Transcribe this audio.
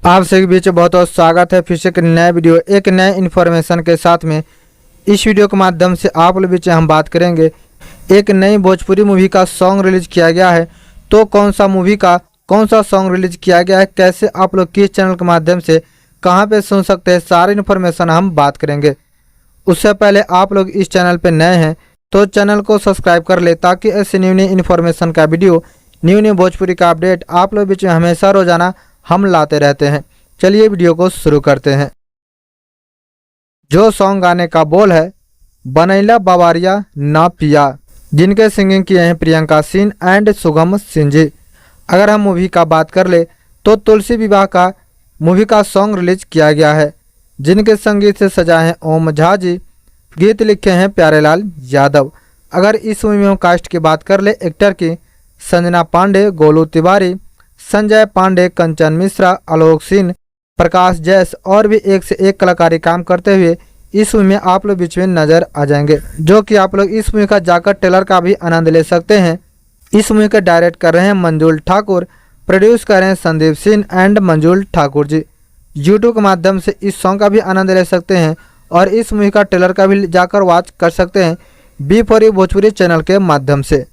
आप सभी के बीच बहुत बहुत स्वागत है। फिर से एक नया वीडियो एक नए इन्फॉर्मेशन के साथ में। इस वीडियो के माध्यम से आप लोग बीच हम बात करेंगे एक नई भोजपुरी मूवी का सॉन्ग रिलीज किया गया है। तो कौन सा मूवी का कौन सा सॉन्ग रिलीज किया गया है, कैसे आप लोग किस चैनल के माध्यम से कहां पे सुन सकते हैं, सारी इन्फॉर्मेशन हम बात करेंगे। उससे पहले आप लोग इस चैनल पे नए हैं तो चैनल को सब्सक्राइब कर ले, ताकि ऐसे न्यू इन्फॉर्मेशन का वीडियो न्यू भोजपुरी का अपडेट आप लोग बीच में हमेशा रोजाना हम लाते रहते हैं। चलिए वीडियो को शुरू करते हैं। जो सॉन्ग गाने का बोल है बनैला बावरिया ना पिया, जिनके सिंगिंग किए हैं प्रियंका सिंह एंड सुगम सिंह जी। अगर हम मूवी का बात कर ले तो तुलसी विवाह का मूवी का सॉन्ग रिलीज किया गया है, जिनके संगीत से सजाए हैं ओम झा जी, गीत लिखे हैं प्यारेलाल यादव। अगर इस मूवी में कास्ट की बात कर ले एक्टर की, संजना पांडे, गोलू तिवारी, संजय पांडे, कंचन मिश्रा, आलोक सिंह, प्रकाश जैस और भी एक से एक कलाकारी काम करते हुए इस मूवी में आप लोग बीच में नजर आ जाएंगे, जो कि आप लोग इस मूवी का जाकर ट्रेलर का भी आनंद ले सकते हैं। इस मूवी का डायरेक्ट कर रहे हैं मंजुल ठाकुर, प्रोड्यूस कर रहे हैं Sandeep Singh and Manjul Thakur ji. YouTube के माध्यम से इस सॉन्ग का भी आनंद ले सकते हैं और इस मूवी का ट्रेलर का भी जाकर वॉच कर सकते हैं बी4यू भोजपुरी चैनल के माध्यम से।